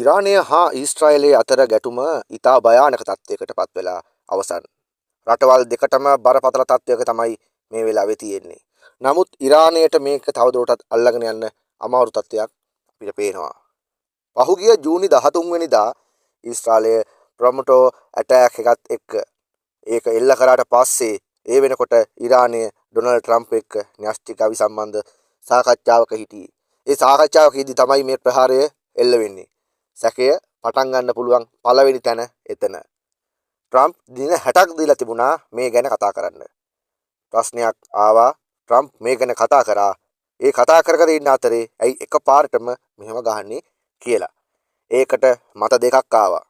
ඉරානය හා ඊශ්‍රායලයේ අතර ගැටුම ඉතා භයානක තත්ත්වයකට පත් වෙලා අවසන්. රටවල් දෙකටම බරපතල තත්ත්වයක තමයි මේ වෙලාවේ තියෙන්නේ. නමුත් ඉරානයට මේක තවදුරටත් අල්ලගෙන යන්න අමාරු තත්ත්වයක් අපිට පේනවා. පහුගිය ජූනි 13 වෙනිදා ඊශ්‍රායලය ප්‍රොමටෝ ඇටැක් එකත් එක්ක ඒක එල්ල කරාට පස්සේ ඒ වෙනකොට ඉරානය ඩොනල්ඩ් ට්‍රම්ප් එක්ක න්‍යෂ්ටික අවිසම්බන්ධ සාකච්ඡාවක හිටියේ. ඒ සාකච්ඡාවකදී තමයි මේ ප්‍රහාරය එල්ල වෙන්නේ. සැකය පටන් ගන්න පුළුවන් පළවෙනි තැන එතන. ට්‍රම්ප් දින 60ක් දීලා තිබුණා මේ ගැන කතා කරන්න. ප්‍රශ්නයක් ආවා ට්‍රම්ප් මේ ගැන කතා කරා. ඒ කතා කර ඉන්න අතරේ ඇයි එකපාරටම මෙහෙම ගහන්නේ කියලා. ඒකට මත දෙකක් ආවා.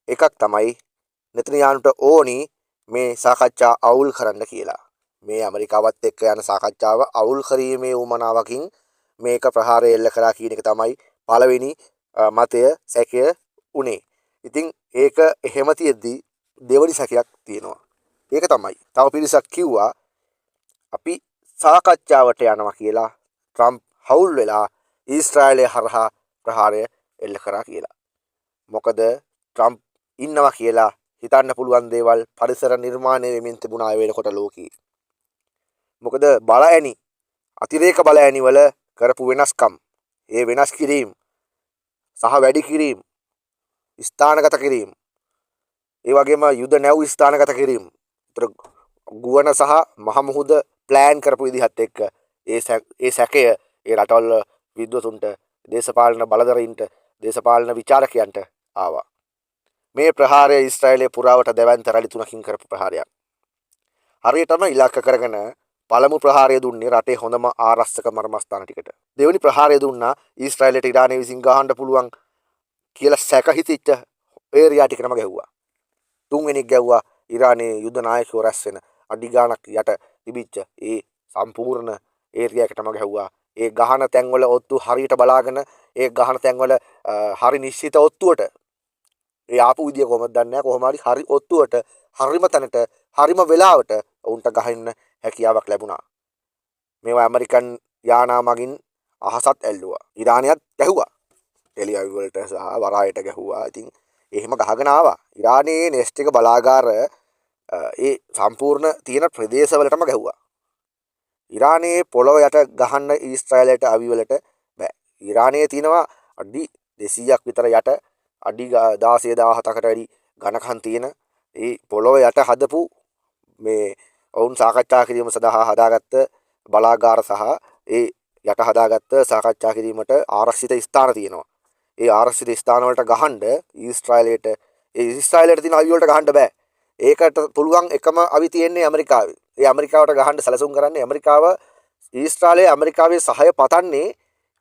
එකක් තමයි නෙතනියාහුට ඕනි මේ සාකච්ඡා අවුල් කරන්න කියලා. මේ ඇමරිකාවත් එක්ක යන සාකච්ඡාව අවුල් කිරීමේ උවමනාවකින් මේක ප්‍රහාරය එල්ල කරා කියන එක තමයි පළවෙනි මතය සැකය උනේ. ඉතින් ඒක එහෙම තියෙද්දි දෙවනි සැකයක් තියෙනවා. ඒක තමයි තව පිරිසක් කිව්වා අපි සාකච්ඡාවට යනවා කියලා ට්‍රම්ප් හවුල් වෙලා ඊශ්‍රායලය හරහා ප්‍රහාරය එල්ල කරා කියලා. මොකද ට්‍රම්ප් ඉන්නවා කියලා හිතන්න පුළුවන් දේවල් පරිසර නිර්මාණය වෙමින් තිබුණා ඒ වෙනකොට ලෝකේ. මොකද බලඇණි අතිරේක බලඇණි වල කරපු වෙනස්කම්, ඒ වෙනස් කිරීම සහ වැඩි කිරීම, ස්ථානගත කිරීම, ඒ වගේම යුද නැව් ස්ථානගත කිරීම, ගුවන සහ මහ මුහුද ප්ලෑන් කරපු විදිහත් එක්ක ඒ සැකය ඒ රටවල විද්වතුන්ට, දේශපාලන බලධරීන්ට, දේශපාලන විචාරකයන්ට ආවා. මේ ප්‍රහාරය ඊශ්‍රායලයේ පුරාවට දැවැන්ත රැලි 3කින් කරපු ප්‍රහාරයක්. හරියටම ඉලක්ක කරගෙන පළමු ප්‍රහාරය දුන්නේ රටේ හොඳම ආරක්ෂක මර්මස්ථාන ටිකට. දෙවෙනි ප්‍රහාරය දුන්නා ඊශ්‍රායලයට ඉරානය විසින් ගහන්න පුළුවන් කියලා සැක හිතිච්ච ඒරියා ටිකටම ගැහුවා. තුන්වෙනි ගැහුවා ඉරානයේ යුද නායකයෝ රැස් වෙන අඩි ගාණක් යට තිබිච්ච ඒ සම්පූර්ණ ඒරියා එකටම ගැහුවා. ඒ ගහන තැන්වල ඔත්තු හරියට බලාගෙන ඒ ගහන තැන්වල හරි නිශ්චිත ඔත්තුවට ඒ ආපු විදිය කොහොමද දන්නේ නැහැ. කොහොම හරි ඔත්තුවට හරිම තැනට හරිම වෙලාවට උන්ට ගහින්න හැකියාවක් ලැබුණා. මේවා ඇමරිකන් යානා මගින් අහසත් ඇල්ලුවා. ඉරානියත් ගැහුවා. ටෙලිඅවි වලට සහ වරායට ගැහුවා. ඉතින් එහෙම ගහගෙන ආවා. ඉරානයේ නෙස්ටික බලාගාර ඒ සම්පූර්ණ තියෙන ප්‍රදේශවලටම ගැහුවා. ඉරානයේ පොළොව යට ගහන්න ඊශ්‍රායලයට අවි වලට බෑ. ඉරානයේ තියෙනවා අඩි 200ක් විතර යට අඩි 16000කට වැඩි ඝනකම් තියෙන ඒ පොළොව යට හදපු මේ ඔවුන් සාකච්ඡා කිරීම සඳහා හදාගත්ත බලාගාර සහ ඒ යට හදාගත්ත සාකච්ඡා කිරීමට ආරක්ෂිත ස්ථාන තියෙනවා. ඒ ආරක්ෂිත ස්ථාන වලට ගහන්න ඊශ්‍රායලයට තියෙන අවි වලට ගහන්න බෑ. ඒකට පුළුවන් එකම අවි තියෙන්නේ ඇමරිකාවේ. ඒ ඇමරිකාවට ගහන්න සැලසුම් කරන්නේ ඇමරිකාව. ඊශ්‍රායලයේ ඇමරිකාවේ සහාය පතන්නේ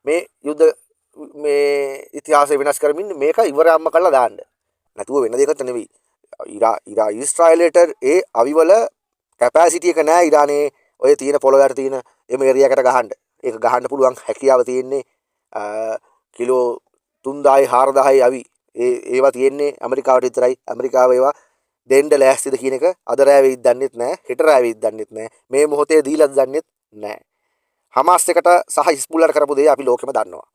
මේ යුද්ධ මේ ඉතිහාසය වෙනස් කරමින් මේක ඉවරම්ම කරලා දාන්න. නැතුව වෙන දෙයකට නෙවෙයි. ඊශ්‍රායලයට ඒ අවිවල කැපැසිටි එක නෑ ඉරානයේ ඔය තියෙන පොළොව යට තියෙන එම ඒරියා එකට ගහන්න. ඒක ගහන්න පුළුවන් හැකියාව තියෙන්නේ කිලෝ 3000 4000 අවි. ඒවා තියෙන්නේ ඇමරිකාවට විතරයි. ඇමරිකාව ඒවා දෙන්න ලෑස්තිද කියන එක අද රෑවෙයිද දන්නෙත් නෑ. හෙට රෑවෙයිද දන්නෙත් නෑ. මේ මොහොතේ දීලාද දන්නෙත් නෑ. හමාස් එකට සහ හිස්බුල්ලාට කරපු දේ අපි ලෝකෙම දන්නවා.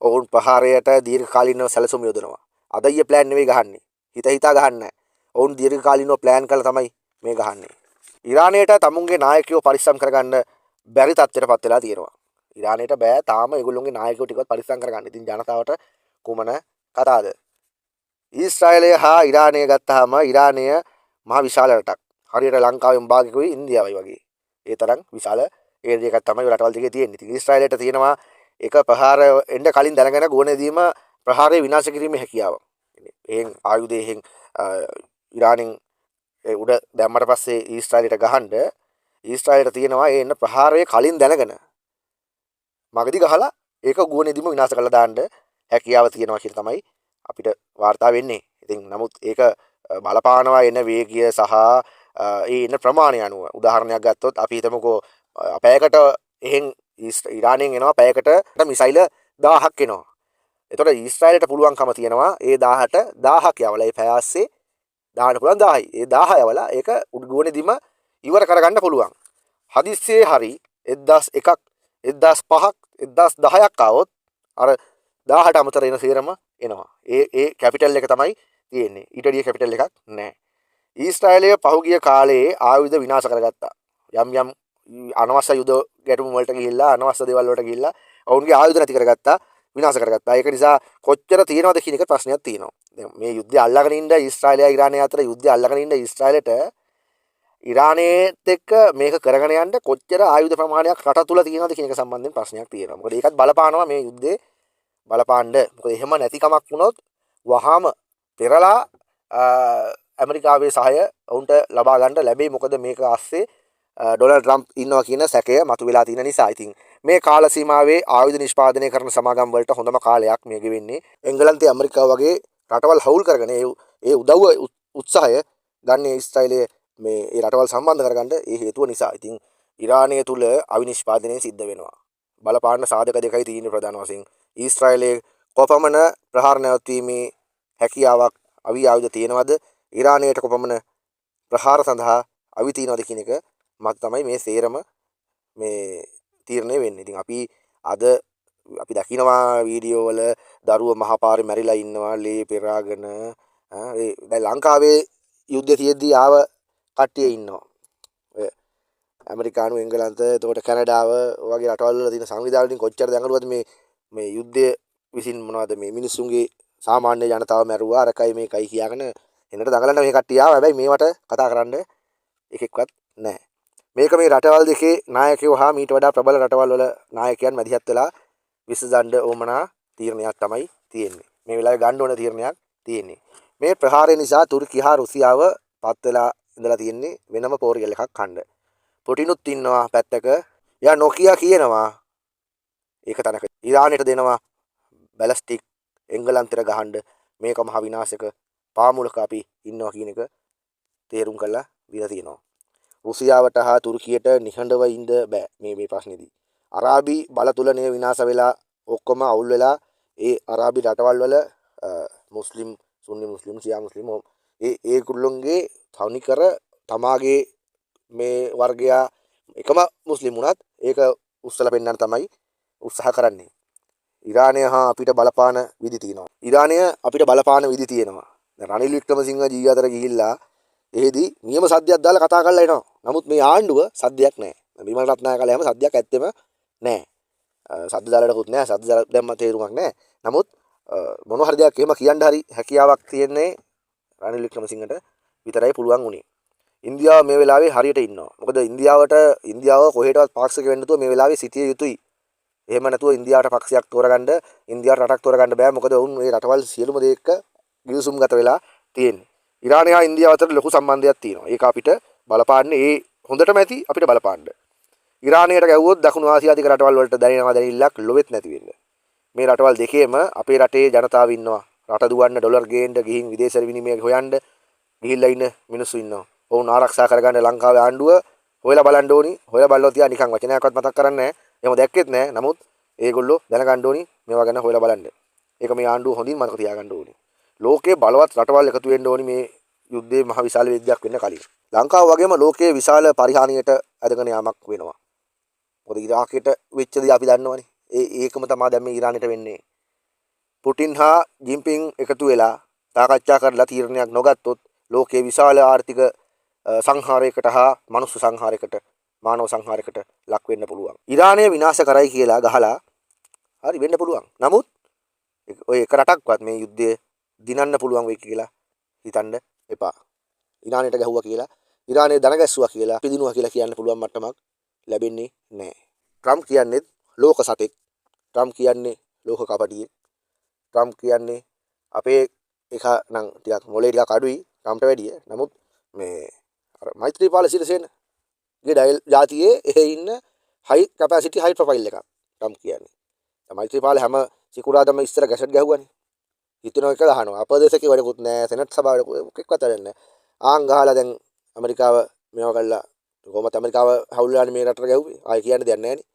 ඔවුන් ප්‍රහාරයට දීර්ඝකාලීනව සැලසුම් යොදනවා. අද ඊයේ ප්ලෑන් නෙවෙයි ගහන්නේ. හිතා ගහන්නේ. ඔවුන් දීර්ඝකාලීනව ප්ලෑන් කරලා තමයි මේ ගහන්නේ. ඉරානයට තමුන්ගේ නායකයෝ පරිස්සම් කරගන්න බැරි තත්ත්වයටපත් වෙලා තියෙනවා. ඉරානයට බෑ තාම ඒගොල්ලොන්ගේ නායකයෝ ටිකවත් පරිස්සම් කරගන්න. ඉතින් ජනතාවට කුමන කතාවද? ඊශ්‍රායලය හා ඉරානය ගත්තාම ඉරානය මහ විශාල රටක්. හරියට ලංකාවෙන් භාගිකුයි ඉන්දියාවයි වගේ. ඒ තරම් විශාල ඒරියා එකක් තමයි රටවල් දෙකේ තියෙන්නේ. ඉතින් ඊශ්‍රායලයට තියෙනවා එක ප්‍රහාර එන්න කලින් දැනගෙන ගෝණෙදීම ප්‍රහාරය විනාශ කිරීමේ හැකියාව. එහෙන් ආයුධයෙන් ඉරානෙන් උඩ දැම්මට පස්සේ ඊශ්‍රායලයට ගහන්න ඊශ්‍රායලයට තියෙනවා ඒ එන්න ප්‍රහාරය කලින් දැනගෙන මගදී ගහලා ඒක ගෝණෙදීම විනාශ කරලා දාන්න හැකියාව තියෙනවා කියලා තමයි අපිට වාර්තා වෙන්නේ. ඉතින් නමුත් ඒක බලපානවා එන වේගය සහ ඒ එන ප්‍රමාණය අනුව. උදාහරණයක් ගත්තොත් අපි හිතමුකෝ පැයකට එහෙන් ඉරානයෙන් එනවා පැයකට මිසයිල 1000ක් එනවා. එතකොට ඊශ්‍රායලට පුළුවන්කම තියෙනවා ඒ 1000ක් යවලා ඒ පැය ASCII දාන්න පුළුවන් 1000යි. ඒ 1000 යවලා ඒක උඩුගුවනේදීම ඉවර කරගන්න පුළුවන්. හදිස්සියේ හරි 1001ක් 1005ක් 1010ක් ආවොත් අර 1000ට අමතර එන සේරම එනවා. ඒ කැපිටල් එක තමයි තියෙන්නේ. ඊට වැඩිය කැපිටල් එකක් නැහැ. ඊශ්‍රායලය පහුගිය කාලේ ආයුධ විනාශ කරගත්තා. යම් අනවශ්‍ය යුද ගැටුම් වලට ගිහිල්ලා අනවශ්‍ය දේවල් වලට ගිහිල්ලා ඔවුන්ගේ ආයුධ නැති කරගත්තා, විනාශ කරගත්තා. ඒක නිසා කොච්චර තියෙනවද කියන එක ප්‍රශ්නයක් තියෙනවා. දැන් මේ යුද්ධය අල්ලගෙන ඉන්න ඊශ්‍රායලය ඉරානය අතර යුද්ධය අල්ලගෙන ඉන්න ඊශ්‍රායලට ඉරානයේත් එක්ක මේක කරගෙන යන්න කොච්චර ආයුධ ප්‍රමාණයක් රට තුල තියෙනවද කියන එක සම්බන්ධයෙන් ප්‍රශ්නයක් තියෙනවා. මොකද ඒකත් බලපානවා මේ යුද්ධේ බලපාන්න. මොකද එහෙම නැතිකමක් වුණොත් වහාම පෙරලා ඇමරිකාවේ සහාය ඔවුන්ට ලබා ගන්න ලැබෙයි. මොකද මේක ASCII ඩොනල්ඩ් ට්‍රම්ප් ඉන්නවා කියන සැකය මතුවලා තියෙන නිසා. ඉතින් මේ කාල සීමාවේ ආයුධ නිෂ්පාදනය කරන සමාගම් වලට හොඳම කාලයක් මේ ගෙවෙන්නේ. එංගලන්තය ඇමරිකාව වගේ රටවල් හවුල් කරගෙන ඒ උදව්ව උත්සාහය ගන්න ඊශ්‍රායලයේ මේ ඒ රටවල් සම්බන්ධ කරගන්න ඒ හේතුව නිසා. ඉතින් ඉරානය තුල අවිනිෂ්පාදනය සිද්ධ වෙනවා. බලපාන්න සාධක දෙකයි තියෙන්නේ ප්‍රධාන වශයෙන්. ඊශ්‍රායලයේ කොපමණ ප්‍රහාර නැවැත්වීමේ හැකියාවක් අවි ආයුධ තියෙනවද? ඉරානයට කොපමණ ප්‍රහාර සඳහා අවි තියෙනවද කියන එක මත තමයි මේ සේරම මේ තීරණය වෙන්නේ. ඉතින් අද අපි දකිනවා වීඩියෝ වල දරුවෝ මහපාරේ මැරිලා ඉන්නවා, ලේ පෙරාගෙන. දැන් ලංකාවේ යුද්ධය තියෙද්දී ආව කට්ටිය ඉන්නවා. ඔය ඇමරිකානු, එංගලන්ත, එතකොට කැනඩාව වගේ රටවල් වල තියෙන සංවිධාන වලින් කොච්චර දඟලුවද මේ යුද්ධය විසින් මොනවද මේ මිනිස්සුන්ගේ සාමාන්‍ය ජනතාව මැරුවා, අරකයි මේකයි කියාගෙන එන්නට දඟලන මේ කට්ටිය ආවා. හැබැයි මේවට කතා කරන්න එකෙක්වත් නැහැ. මේක මේ රටවල් දෙකේ නායකයෝ හා මීට වඩා ප්‍රබල රටවල් වල නායකයන් මැදිහත් වෙලා විසඳන්න ඕමනා තීරණයක් තමයි තියෙන්නේ. මේ වෙලාවේ ගන්න ඕන තීරණයක් තියෙන්නේ. මේ ප්‍රහාරය නිසා තුර්කිය හා රුසියාව පත් වෙලා ඉඳලා තියෙන්නේ වෙනම පෝරියල් එකක් කන්න. පුටිනුත් ඉන්නවා පැත්තක. එයා නොකියා කියනවා ඒක තනක ඉරානයට දෙනවා බැලස්ටික් එංගලන්තයට ගහන්න මේක මහ විනාශක පාමුලක අපි ඉන්නවා කියන එක තේරුම් කරලා දීලා තියෙනවා. රුසියාවට හා තුර්කියට නිහඬව ඉන්න බෑ මේ ප්‍රශ්නේදී. අරාබි බල තුලනේ විනාශ වෙලා ඔක්කොම අවුල් වෙලා ඒ අරාබි රටවල් වල මුස්ලිම්, සුන්නි මුස්ලිම්, ෂියා මුස්ලිම් ඒ කුල්ලොන්ගේ තනිකර තමාගේ මේ වර්ගයා එකම මුස්ලිම් වුණත් ඒක උස්සලා පෙන්නන්න තමයි උත්සාහ කරන්නේ. ඉරානය හා අපිට බලපාන විදි තියෙනවා. ඉරානය අපිට බලපාන විදි තියෙනවා. දැන් රනිල් වික්‍රමසිංහ ජී අතර ගිහිල්ලා එහෙදි නියම සද්දයක් දාලා කතා කරලා එනවා. නමුත් මේ ආණ්ඩුව සද්දයක් නැහැ. විමල් රත්නායකලා හැම සද්දයක් ඇත්තෙම නැහැ. සද්ද දාලටකුත් නැහැ. සද්ද දාලා දැම්ම තේරුමක් නැහැ. නමුත් මොන හරි දෙයක් එහෙම කියන්න හරි හැකියාවක් තියෙන්නේ රනිල් වික්‍රමසිංහට විතරයි පුළුවන් උනේ. ඉන්දියාව මේ වෙලාවේ හරියට ඉන්නවා. මොකද ඉන්දියාව කොහෙටවත් පාක්ෂික වෙන්න නැතුව මේ වෙලාවේ සිටිය යුතුයි. එහෙම නැතුව ඉන්දියාවට පක්ෂයක් තෝරගන්න, ඉන්දියාවට රටක් තෝරගන්න බෑ. මොකද වුන් මේ රටවල් සියලුම දේ එක්ක ගිවිසුම්ගත වෙලා තියෙන්නේ. ඉරානය හා ඉන්දියාව අතර ලොකු සම්බන්ධයක් තියෙනවා. ඒක අපිට බලපාන්නේ ඒ හොඳටම ඇති අපිට බලපාන්න. ඉරානයට ගැව්වොත් දකුණු ආසියාතික රටවල් වලට දැනෙනවා දැනෙILLක් ලොවෙත් නැති වෙන්න. මේ රටවල් දෙකේම අපේ රටේ ජනතාව ඉන්නවා. රට දුවන්න ඩොලර් ගේන්න ගිහින් විදේශ විනිමය හොයන්න ගිහිල්ලා ඉන්න මිනිස්සු ඉන්නවා. ඔවුන් ආරක්ෂා කරගන්න ලංකාවේ ආණ්ඩුව හොයලා බලන්න ඕනි. හොයලා බලලා තියා නිකන් වචනයක්වත් මතක් කරන්නේ නැහැ. එහෙම දැක්කෙත් නැහැ. නමුත් ඒගොල්ලෝ දැනගන්න ඕනි මේවා ගැන හොයලා බලන්න. ඒක මේ ආණ්ඩුව හොඳින් මතක තියාගන්න ඕනි. ලෝකේ බලවත් රටවල් එකතු වෙන්න ඕනි මේ යුද්ධයේ මහ විශාල වෙද්දක් වෙන්න කලින්. ලංකාව වගේම ලෝකයේ විශාල පරිහානියට ඇදගෙන යාමක් වෙනවා. මොකද ඉරාකයට වෙච්ච දේ අපි දන්නවනේ. ඒකම තමයි දැන් මේ ඉරානයට වෙන්නේ. පුටින් හා ජින්පින් එකතු වෙලා සාකච්ඡා කරලා තීරණයක් නොගත්තොත් ලෝකයේ විශාල ආර්ථික සංහාරයකට හා මනුස්ස සංහාරයකට, මානව සංහාරයකට ලක් වෙන්න පුළුවන්. ඉරානය විනාශ කරයි කියලා ගහලා හරි වෙන්න පුළුවන්. නමුත් ඔය එක රටක්වත් මේ යුද්ධය දිනන්න පුළුවන් වෙයි කියලා හිතන්න එපා. ඉරානයට ගැහුවා කියලා, ඉරානය දන ගැස්සුවා කියලා, පිදිනුවා කියලා කියන්න පුළුවන් මට්ටමක් ලැබෙන්නේ නැහැ. ට්‍රම්ප් කියන්නේ ලෝක සතෙක්. ට්‍රම්ප් කියන්නේ ලෝක කපටියෙක්. ට්‍රම්ප් කියන්නේ අපේ එක නම් ටිකක් මොලේ ටිකක් අඩුයි ට්‍රම්ප්ට වැඩිය. නමුත් මේ අර මෛත්‍රීපාල සිරිසේන ගේ ජාතියේ එහෙ ඉන්න හයි කැපැසිටි හයි ප්‍රොෆයිල් එකක් ට්‍රම්ප් කියන්නේ. මෛත්‍රීපාල හැම සිකුරාදම ඉස්සර ගැසට් ගැහුවානේ. හිතන එක ගහනවා. අපදේශකේ වැඩකුත් නැහැ. සෙනට් සභාවට මොකෙක්වත් වැඩක් නැහැ. ආන් ගහලා දැන් ඇමරිකාව මේවා කළා. කොහොමද ඇමරිකාව හවුල්ලානේ මේ රටට ගැහුවේ? ආයි කියන්න දෙයක් නැහැ නේ.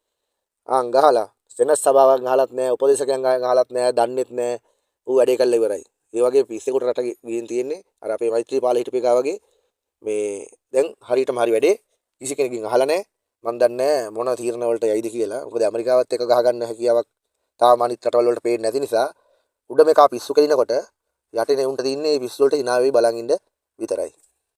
ආන් ගහලා සෙනට් සභාවක් ගහලත් නැහැ. උපදේශකයන් ගහලත් නැහැ. දන්නෙත් නැහැ. ඌ වැඩේ කළා ඉවරයි. ඒ වගේ පිස්සෙකුට රට ගිහින් තියෙන්නේ. අර අපේ මෛත්‍රීපාල හිටපු එක වගේ මේ දැන් හරියටම හරි වැඩේ කිසි කෙනකින් අහලා නැහැ. මම දන්නේ නැහැ මොන තීරණ වලට යයිද කියලා. මොකද ඇමරිකාවත් එක්ක ගහ ගන්න හැකියාවක් තාම අනිත් රටවල් වලට පේන්නේ නැති නිසා උඩ මේකා පිස්සු කෙලිනකොට යටින් උන්ට තින්නේ මේ පිස්සු වලට hina වෙයි බලන් ඉන්න විතරයි.